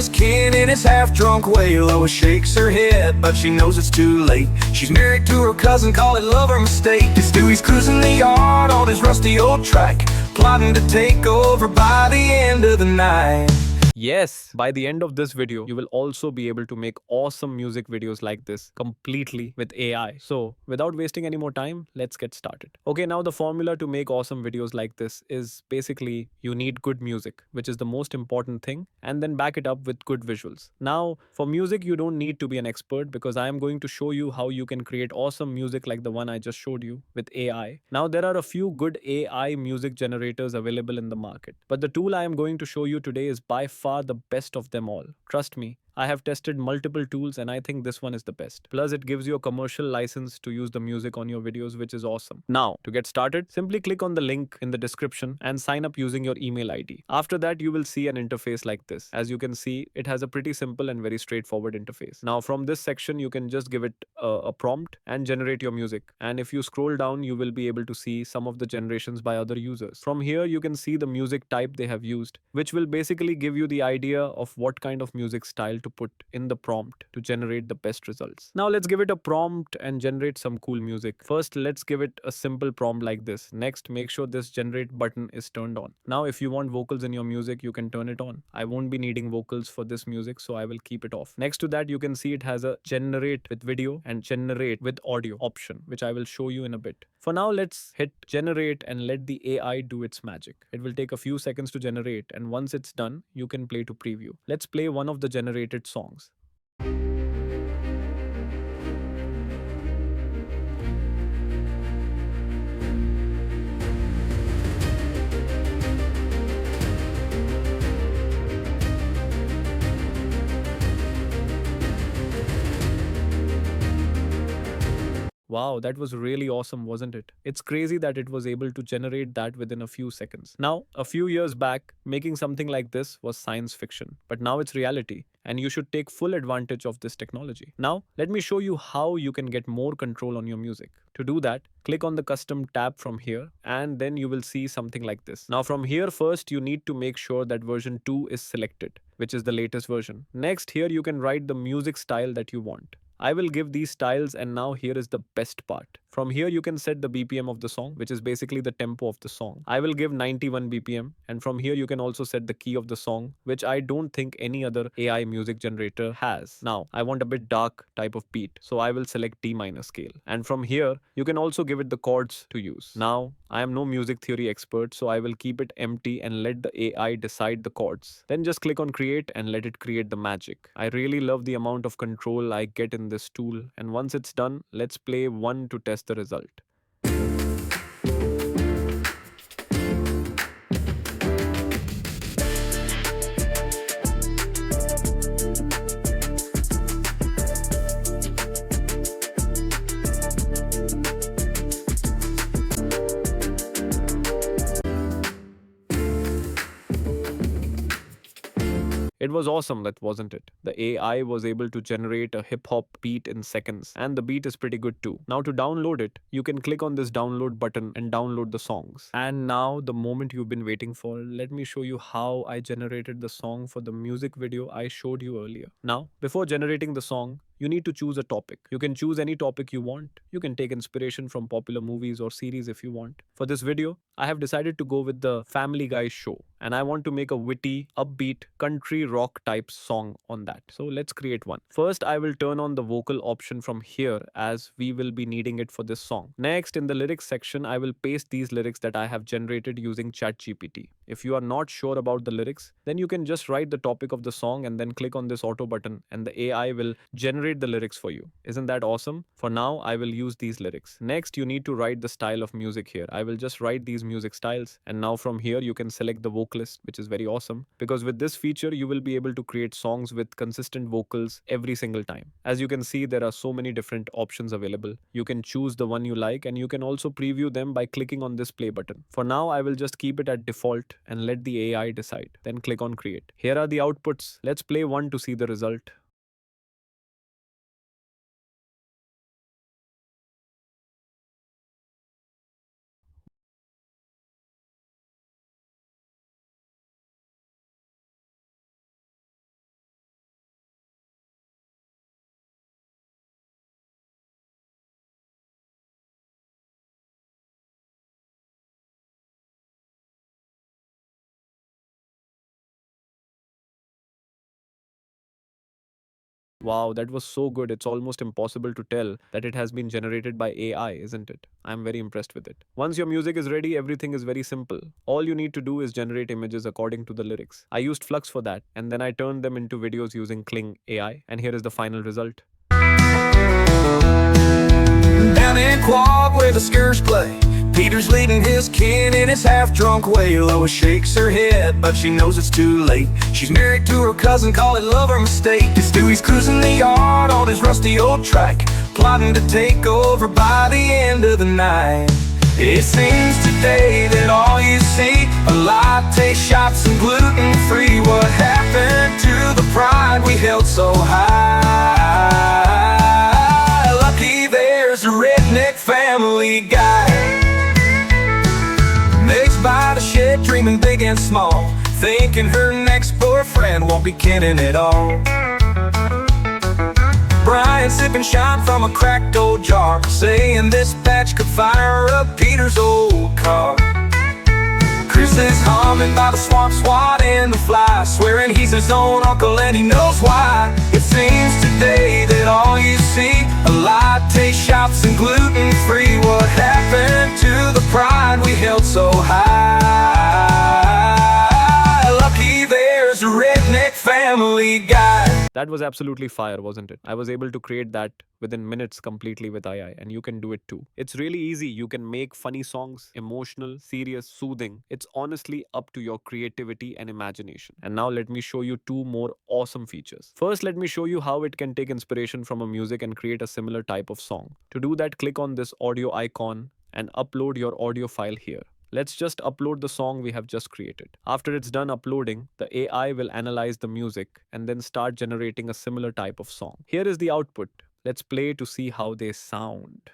his kin in his half-drunk way. Lois shakes her head, but she knows it's too late. She's married to her cousin, call it love or mistake. Stewie's cruising the yard on his rusty old track, plotting to take over by the end of the night. Yes, by the end of this video, you will also be able to make awesome music videos like this completely with AI. So, without wasting any more time, let's get started. Okay, now the formula to make awesome videos like this is basically you need good music, which is the most important thing, and then back it up with good visuals. Now, for music, you don't need to be an expert because I am going to show you how you can create awesome music like the one I just showed you with AI. Now, there are a few good AI music generators available in the market, but the tool I am going to show you today is by far the best of them all. Trust me, I have tested multiple tools and I think this one is the best. Plus, it gives you a commercial license to use the music on your videos, which is awesome. Now, to get started, simply click on the link in the description and sign up using your email ID. After that, you will see an interface like this. As you can see, it has a pretty simple and very straightforward interface. Now, from this section, you can just give it a prompt and generate your music. And if you scroll down, you will be able to see some of the generations by other users. From here, you can see the music type they have used, which will basically give you the idea of what kind of music style to put in the prompt to generate the best results. Now let's give it a prompt and generate some cool music. First, let's give it a simple prompt like this. Next, make sure this generate button is turned on. Now, if you want vocals in your music, you can turn it on. I won't be needing vocals for this music, so I will keep it off. Next to that, you can see it has a generate with video and generate with audio option, which I will show you in a bit. For now, let's hit generate and let the AI do its magic. It will take a few seconds to generate, and once it's done, you can play to preview. Let's play one of the generated songs. Wow, that was really awesome, wasn't it? It's crazy that it was able to generate that within a few seconds. Now, a few years back, making something like this was science fiction, but now it's reality, and you should take full advantage of this technology. Now, let me show you how you can get more control on your music. To do that, click on the custom tab from here, and then you will see something like this. Now, from here, first, you need to make sure that version 2 is selected, which is the latest version. Next, here you can write the music style that you want. I will give these styles, and now here is the best part. From here you can set the BPM of the song, which is basically the tempo of the song. I will give 91 BPM, and from here you can also set the key of the song, which I don't think any other AI music generator has. Now, I want a bit dark type of beat, so I will select D minor scale. And from here, you can also give it the chords to use. Now, I am no music theory expert, so I will keep it empty and let the AI decide the chords. Then just click on create and let it create the magic. I really love the amount of control I get in this tool, and once it's done, let's play one to test the result. It was awesome, that wasn't it? The AI was able to generate a hip hop beat in seconds, and the beat is pretty good too. Now, to download it, you can click on this download button and download the songs. And now, the moment you've been waiting for, let me show you how I generated the song for the music video I showed you earlier. Now, before generating the song, you need to choose a topic. You can choose any topic you want. You can take inspiration from popular movies or series if you want. For this video, I have decided to go with the Family Guy show, and I want to make a witty, upbeat, country rock type song on that. So let's create one. First, I will turn on the vocal option from here as we will be needing it for this song. Next, in the lyrics section, I will paste these lyrics that I have generated using ChatGPT. If you are not sure about the lyrics, then you can just write the topic of the song and then click on this auto button, and the AI will generate the lyrics for you. Isn't that awesome? For now, I will use these lyrics. Next, you need to write the style of music here. I will just write these music styles, and now from here you can select the vocalist, which is very awesome because with this feature you will be able to create songs with consistent vocals every single time. As you can see, there are so many different options available. You can choose the one you like, and you can also preview them by clicking on this play button. For now, I will just keep it at default and let the AI decide. Then click on create. Here are the outputs. Let's play one to see the result. Wow, that was so good. It's almost impossible to tell that it has been generated by AI, isn't it? I'm very impressed with it. Once your music is ready, everything is very simple. All you need to do is generate images according to the lyrics. I used Flux for that, and then I turned them into videos using Kling AI, and here is the final result. Down in Quag where the Skurs play, Peter's leading his kin in his half-drunk way. Lois shakes her head, but she knows it's too late. She's married to her cousin, call it love or mistake. As Stewie's cruising the yard on his rusty old track, plotting to take over by the end of the night. It seems today that all you see are latte shops and gluten-free. What happened to the pride we held so high? Lucky there's a redneck family guy. Meg's by the shed, dreaming big and small, thinking her next boyfriend won't be kidding at all. Brian sipping shine from a cracked old jar, saying this batch could fire up Peter's old car. Chris is humming by the swamp, swatting the fly, swearing he's his own uncle and he knows why. It seems today that all you see are latte shops and gluten-free. What happened to the pride we held so high? Lucky there's a redneck family guy. That was absolutely fire, wasn't it? I was able to create that within minutes completely with AI, and you can do it too. It's really easy. You can make funny songs, emotional, serious, soothing. It's honestly up to your creativity and imagination. And now let me show you two more awesome features. First, let me show you how it can take inspiration from a music and create a similar type of song. To do that, click on this audio icon and upload your audio file here. Let's just upload the song we have just created. After it's done uploading, the AI will analyze the music and then start generating a similar type of song. Here is the output. Let's play to see how they sound.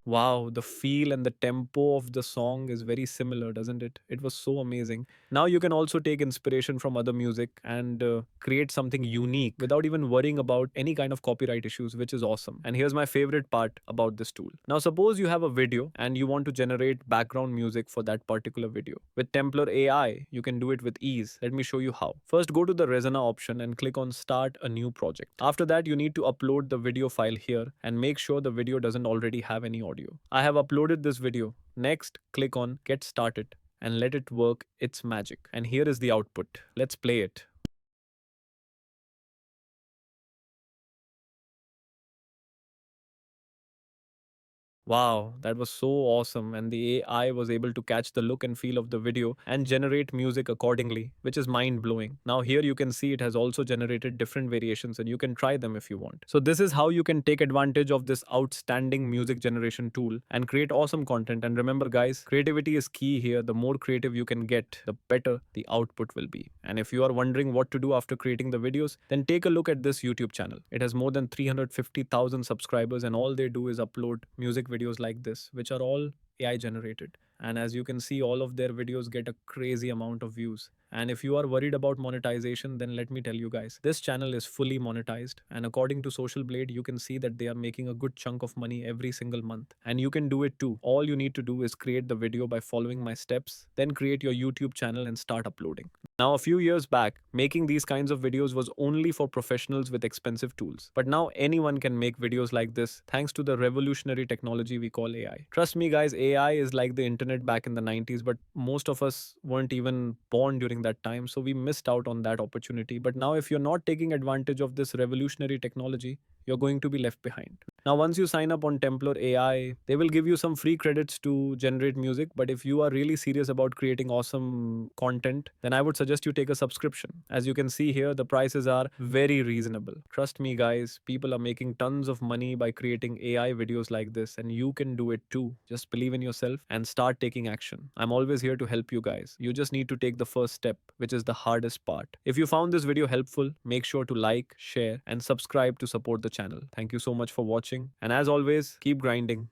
Wow, the feel and the tempo of the song is very similar, doesn't it? It was so amazing. Now you can also take inspiration from other music and create something unique without even worrying about any kind of copyright issues, which is awesome. And here's my favorite part about this tool. Now, suppose you have a video and you want to generate background music for that particular video. With Templar AI, you can do it with ease. Let me show you how. First, go to the Resona option and click on Start a New Project. After that, you need to upload the video file here and make sure the video doesn't already have any audio. I have uploaded this video. Next, click on Get Started and let it work its magic. And here is the output. Let's play it. Wow, that was so awesome, and the AI was able to catch the look and feel of the video and generate music accordingly, which is mind blowing. Now, here you can see it has also generated different variations, and you can try them if you want. So, this is how you can take advantage of this outstanding music generation tool and create awesome content. And remember, guys, creativity is key here. The more creative you can get, the better the output will be. And if you are wondering what to do after creating the videos, then take a look at this YouTube channel. It has more than 350,000 subscribers, and all they do is upload music videos like this, which are all AI generated. And as you can see, all of their videos get a crazy amount of views. And if you are worried about monetization, then let me tell you guys, this channel is fully monetized. And according to Social Blade, you can see that they are making a good chunk of money every single month. And you can do it too. All you need to do is create the video by following my steps, then create your YouTube channel and start uploading. Now, a few years back, making these kinds of videos was only for professionals with expensive tools. But now anyone can make videos like this thanks to the revolutionary technology we call AI. Trust me, guys, AI is like the internet back in the 90s, but most of us weren't even born during that time, so we missed out on that opportunity. But now, if you're not taking advantage of this revolutionary technology, you're going to be left behind. Now, once you sign up on Templar AI, they will give you some free credits to generate music. But if you are really serious about creating awesome content, then I would suggest you take a subscription. As you can see here, the prices are very reasonable. Trust me, guys, people are making tons of money by creating AI videos like this, and you can do it too. Just believe in yourself and start taking action. I'm always here to help you guys. You just need to take the first step, which is the hardest part. If you found this video helpful, make sure to like, share, and subscribe to support the channel. Thank you so much for watching. And as always, keep grinding.